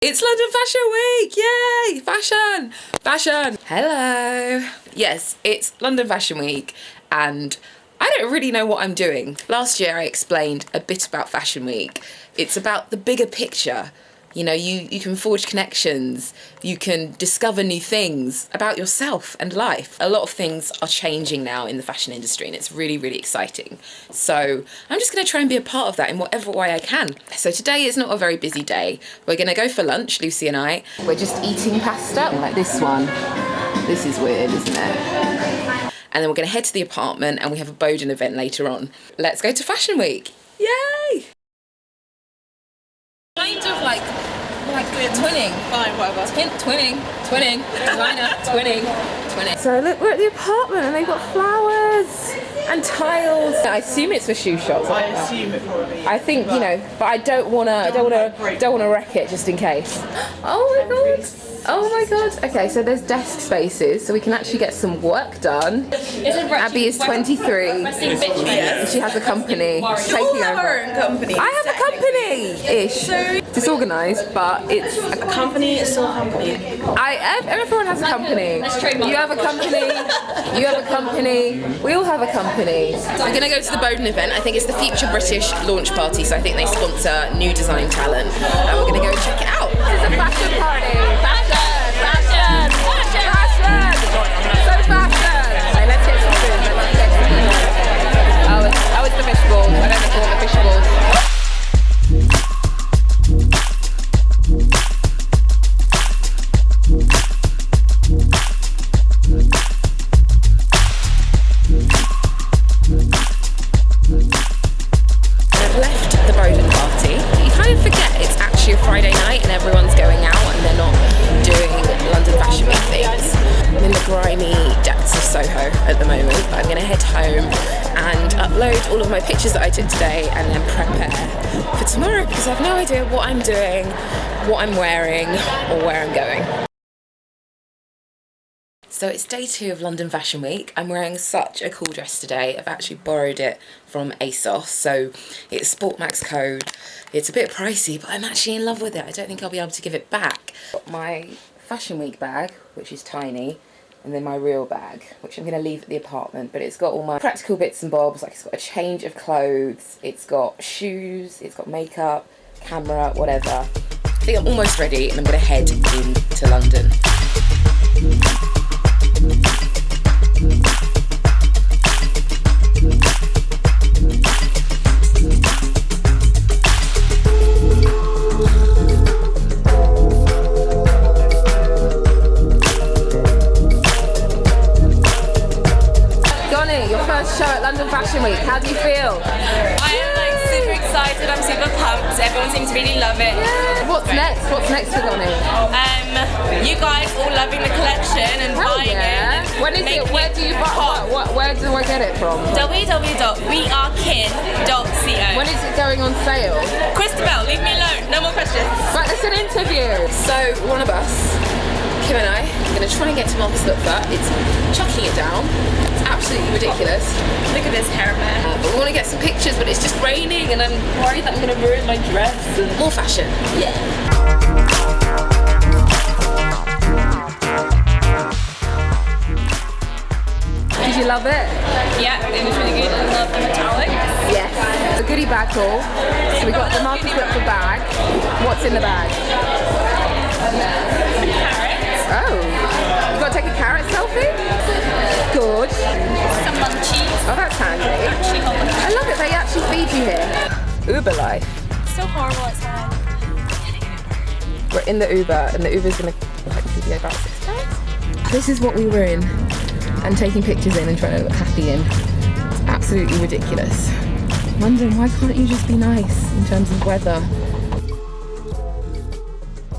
It's London Fashion Week! Yay! Fashion! Hello! Yes, it's London Fashion Week and I don't really know what I'm doing. Last year I explained a bit about Fashion Week. It's about the bigger picture. You know, you can forge connections, you can discover new things about yourself and life. A lot of things are changing now in the fashion industry and it's really, really exciting. So I'm just gonna try and be a part of that in whatever way I can. So today is not a very busy day. We're gonna go for lunch, Lucy and I. We're just eating pasta, like this one. This is weird, isn't it? And then we're gonna head to the apartment and we have a Bowden event later on. Let's go to Fashion Week. Yay! Kind of like we're twinning. Fine, whatever. Twinning. Designer, twinning. So look, we're at the apartment and they've got flowers and tiles. I assume it's for shoe shops. I assume it probably is. I think, you know, but I don't wanna wreck it just in case. Oh my god. Oh my god. Okay, so there's desk spaces, so we can actually get some work done. Abby is 23. She has a company. She's taking over. Her own company. I have a company-ish. Disorganised, but it's A company is still a company. Everyone has a company. You have a company. You have a company. We all have a company. We're gonna go to the Bowden event. I think it's the Future British launch party, so I think they sponsor new design talent. And we're gonna go check it out. It's a fashion party. Fashion. So fashion. Okay, let's get some food. Oh, it's the fish balls. I don't know what the fish balls. Friday night and everyone's going out and they're not doing London Fashion Week things. I'm in the grimy depths of Soho at the moment, but I'm going to head home and upload all of my pictures that I took today and then prepare for tomorrow because I have no idea what I'm doing, what I'm wearing or where I'm going. So it's day 2 of London Fashion Week. I'm wearing such a cool dress today. I've actually borrowed it from ASOS, so it's Sport Max code. It's a bit pricey, but I'm actually in love with it. I don't think I'll be able to give it back. Got my Fashion Week bag, which is tiny, and then my real bag, which I'm gonna leave at the apartment, but it's got all my practical bits and bobs, like it's got a change of clothes, it's got shoes, it's got makeup, camera, whatever. I think I'm almost ready and I'm gonna head into London. Show at London Fashion Week. How do you feel? I am like super excited. I'm super pumped. Everyone seems to really love it. Yeah. What's next? What's next for Donnie? You guys all loving the collection and buying it. When is it? Where do you buy? Where do I get it from? www.wearekin.co. When is it going on sale? Kristabel, leave me alone. No more questions. Right, it's an interview. So one of us, Kim and I, are going to try and get to Marcus Lookfat. It's chucking it down. It's absolutely ridiculous. Look at this hair, man. But we want to get some pictures, but it's just raining and I'm worried that I'm going to ruin my dress. And more fashion. Yeah. Did you love it? Yeah, it was really good. I love the metallics. Yes. A goodie bag haul. So we got the Marcus Lookfat bag. What's in the bag? Carrots. Oh. You got to take a carrot selfie? Good. Some munchies. Oh, that's handy. I love it. They actually feed you here. Uber life. It's so horrible outside. We're in the Uber and the Uber's going to hopefully be about £6. This is what we were in and taking pictures in and trying to look happy in. It's absolutely ridiculous. London, why can't you just be nice in terms of weather?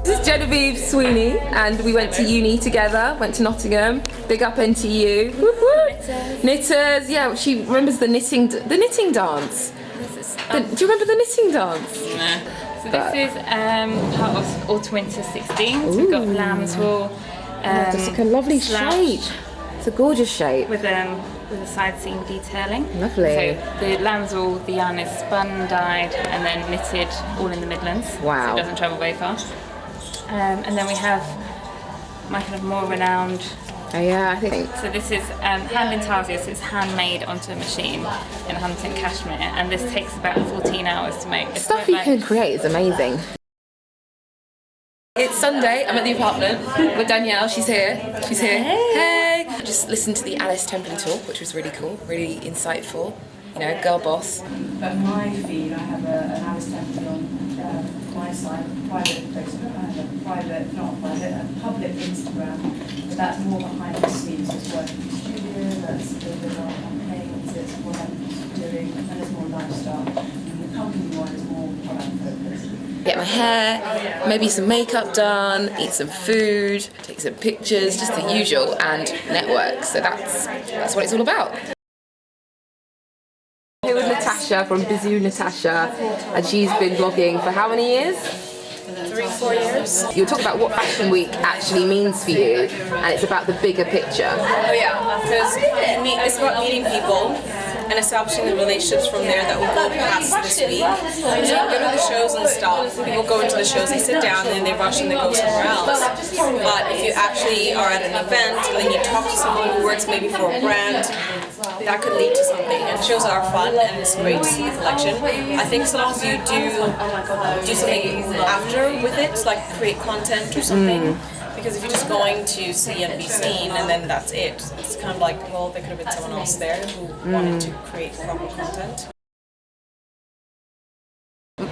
This is Genevieve Sweeney and we went to uni together, went to Nottingham. Big up NTU. Whoop, whoop. Knitters, yeah, she remembers the knitting dance. Do you remember the knitting dance? So this is part of Autumn Winter 16. So we've got lamb's wool. It's like a lovely shape. It's a gorgeous shape. With a side seam detailing. Lovely. So the lamb's wool, the yarn is spun, dyed, and then knitted all in the Midlands. Wow. So it doesn't travel very far. And then we have my kind of more renowned. Oh yeah, I think. So this is hand intarsia, so it's handmade onto a machine in Huntington cashmere, and this takes about 14 hours to make. The stuff you can create is amazing. It's Sunday, I'm at the apartment with Danielle, she's here. Hey! Just listened to the Alice Templey talk, which was really cool, really insightful. You know, girl boss. But my feed, I have an Alice Templey on my side, private Facebook, I have a private, not private, a public Instagram. But that's more behind the scenes, it's working in the studio, that's a little bit on paints, it's what I'm doing, and then it's more lifestyle. And the company one is more product focused. Get my hair, maybe some makeup done, eat some food, take some pictures, just the usual, and network. So that's what it's all about. Here with Natasha from Bizou Natasha, and she's been blogging for how many years? 3-4 years. You'll talk about what Fashion Week actually means for you, and it's about the bigger picture. Oh yeah, because it's about meeting people and establishing the relationships from there that will go past this week. Because you go to the shows and stuff, people go into the shows, they sit down, and then they rush and they go somewhere else. But if you actually are at an event and then you talk to someone who works maybe for a brand, that could lead to something. And shows are fun and it's great to see the collection. I think so long as you do something after with it, like create content or something. Because if you're just going to see and be seen and then that's it, it's kind of like, well, there could have been someone else there who wanted to create proper content.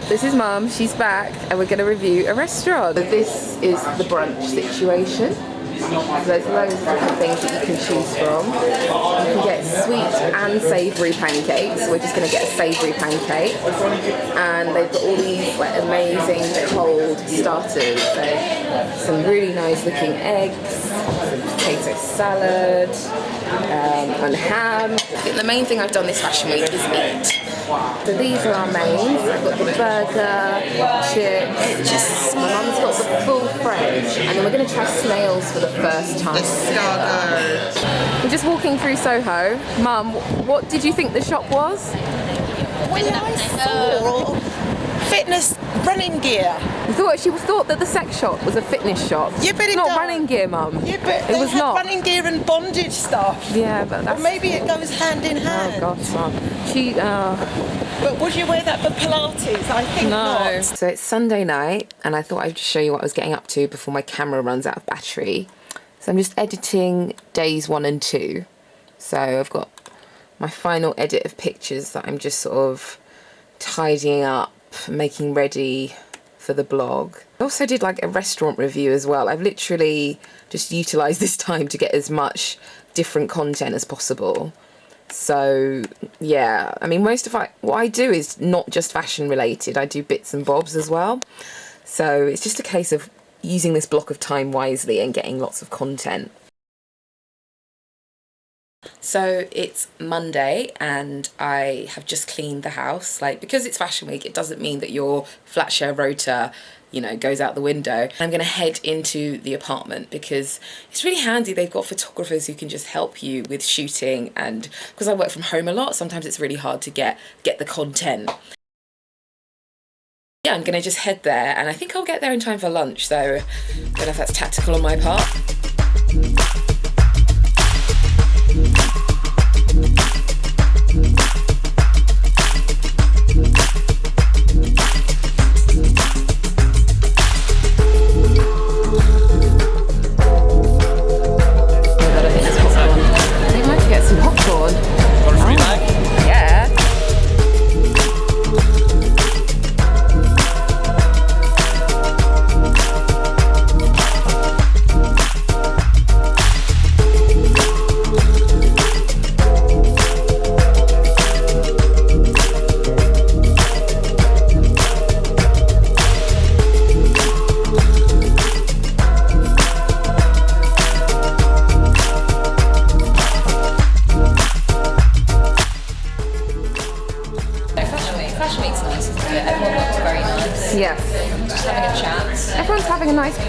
This is Mum, she's back, and we're going to review a restaurant. So this is the brunch situation. So there's loads of different things that you can choose from. You can get sweet and savoury pancakes. We're just going to get a savoury pancake. And they've got all these like amazing cold starters. So some really nice looking eggs, some potato salad, and ham. I think the main thing I've done this Fashion Week is eat. So these are our mains. I've got the burger, chips. My mum's got the full French, and then we're going to try snails for the first time. We're just walking through Soho. Mum, what did you think the shop was? Fitness running gear. She thought that the sex shop was a fitness shop. Yeah, but it's not running gear, Mum. Yeah, but it was not running gear and bondage stuff. Yeah, but that's. Or maybe it goes hand in hand. Oh gosh, Mum. But would you wear that for Pilates? I think not. So it's Sunday night, and I thought I'd just show you what I was getting up to before my camera runs out of battery. So I'm just editing days 1 and 2. So I've got my final edit of pictures that I'm just sort of tidying up, making ready for the blog. I also did like a restaurant review as well. I've literally just utilised this time to get as much different content as possible. So yeah, I mean, what I do is not just fashion related. I do bits and bobs as well. So it's just a case of using this block of time wisely and getting lots of content. So it's Monday and I have just cleaned the house. Like, because it's Fashion Week, it doesn't mean that your flat share rota, you know, goes out the window. I'm going to head into the apartment because it's really handy. They've got photographers who can just help you with shooting, and because I work from home a lot, sometimes it's really hard to get the content. Yeah, I'm going to just head there, and I think I'll get there in time for lunch, so I don't know if that's tactical on my part.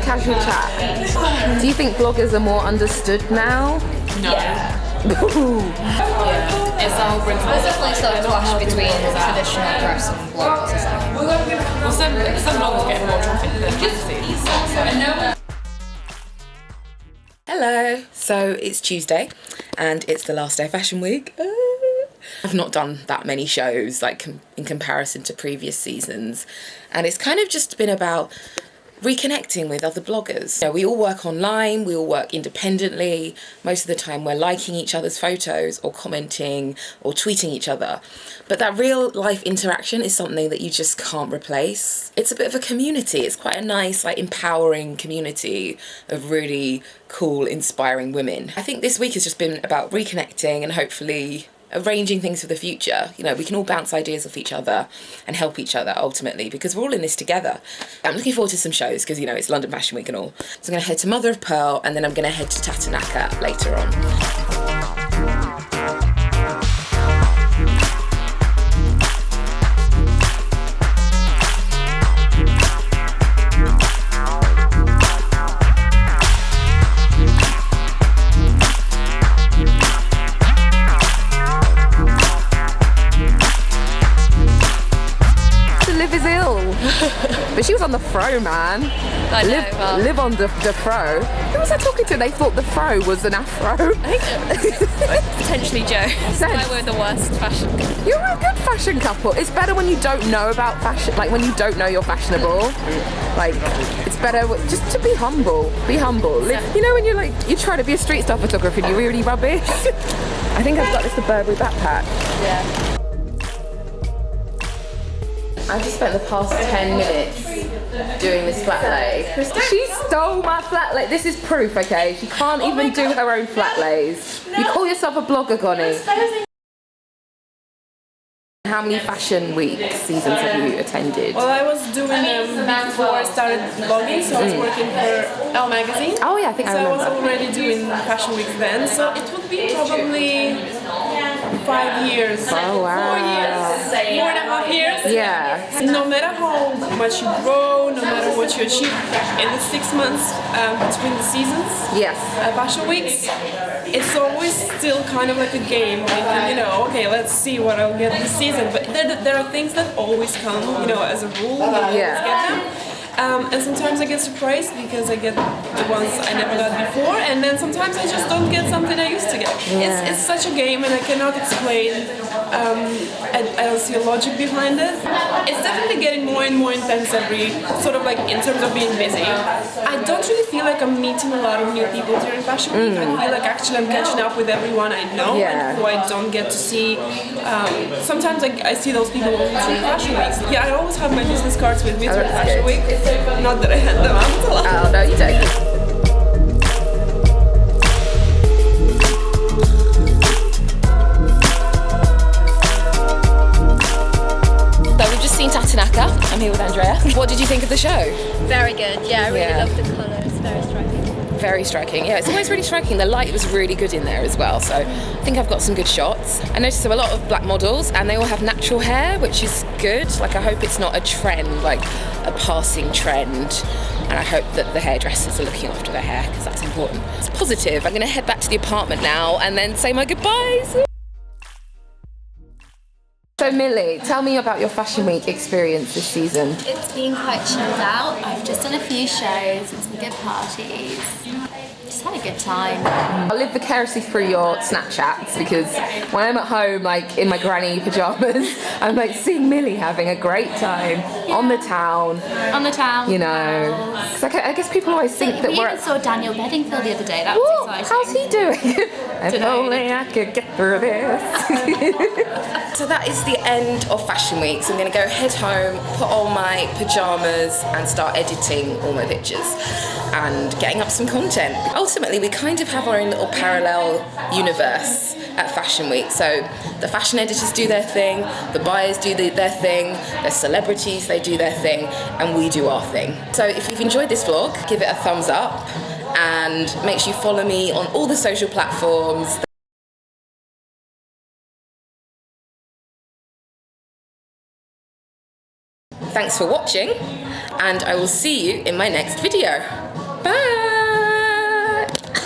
Casual chat. Do you think bloggers are more understood now? No. Yeah. Yeah, it's the whole principle. There's definitely still a clash between traditional press and blogs, isn't there? Well, some bloggers get more traffic than magazines. So. Hello. So it's Tuesday and it's the last day of Fashion Week. I've not done that many shows like in comparison to previous seasons, and it's kind of just been about reconnecting with other bloggers. You know, we all work online, we all work independently. Most of the time we're liking each other's photos or commenting or tweeting each other. But that real life interaction is something that you just can't replace. It's a bit of a community. It's quite a nice, like, empowering community of really cool, inspiring women. I think this week has just been about reconnecting and hopefully arranging things for the future. You know, we can all bounce ideas off each other and help each other ultimately, because we're all in this together. I'm looking forward to some shows because, you know, it's London Fashion Week and all. So I'm going to head to Mother of Pearl and then I'm going to head to Tatanaka later on. But she was on the fro, man. I know, Live on the fro. Who was I talking to? They thought the fro was an afro. potentially Joe. That's why we're the worst fashion couple. You're a good fashion couple. It's better when you don't know about fashion, like when you don't know you're fashionable. Like, it's better just to be humble. Be humble. You know when you're like, you try to be a street style photographer and you're really rubbish? I think I've got this the Burberry backpack. Yeah. I've just spent the past 10 minutes doing this flat lay. She stole my flat lay. This is proof, okay? She can't even do her own flat lays. You call yourself a blogger, Connie. How many Fashion Week seasons have you attended? Well, I was doing them before I started blogging, so I was working for Elle magazine. Oh yeah, I think I remember. So I was already doing Fashion Week then, so it would be probably 5 years. Oh wow. 4 years. 4.5 years. Yeah. No matter how much you grow, no matter what you achieve in the 6 months between the seasons, Yes. Fashion Weeks, it's always still kind of like a game. Like, you know, okay, let's see what I'll get this season. But there are things that always come, you know, as a rule. You always get them. And sometimes I get surprised because I get the ones I never got before, and then sometimes I just don't get something I used to get. Yeah. It's such a game, and I cannot explain. I don't see a logic behind it. It's definitely getting more and more intense every sort of like in terms of being busy. I don't really feel like I'm meeting a lot of new people during Fashion Week. I feel like actually I'm catching up with everyone I know and who I don't get to see. Sometimes I see those people during Fashion Weeks. Yeah, I always have my business cards with me during Fashion Week. Not that I hand them out a lot. Oh no, you don't. So we've just seen Tatanaka. I'm here with Andrea. What did you think of the show? Very good. Yeah, I really love the colours. Very striking. Very striking. Yeah, it's always really striking. The light was really good in there as well, so I think I've got some good shots. I noticed there were a lot of black models and they all have natural hair, which is good. Like, I hope it's not a trend, like a passing trend, and I hope that the hairdressers are looking after their hair because that's important. It's positive. I'm going to head back to the apartment now and then say my goodbyes. So Millie, tell me about your Fashion Week experience this season. It's been quite chilled out. I've just done a few shows and some good parties. Just had a good time. I live vicariously through your Snapchats because when I'm at home, like in my granny pajamas, I'm like seeing Millie having a great time on the town. On the town. You know, because I guess people always think that we we're. even saw Daniel Bedingfield the other day. That was What? exciting. How's he doing? If only I could get through this. So that is the end of Fashion Week. So I'm going to go head home, put on my pajamas and start editing all my pictures and getting up some content. Ultimately, we kind of have our own little parallel universe at Fashion Week. So the fashion editors do their thing, the buyers do their thing, the celebrities, they do their thing, and we do our thing. So if you've enjoyed this vlog, give it a thumbs up and make sure you follow me on all the social platforms. Thanks for watching, and I will see you in my next video. Bye!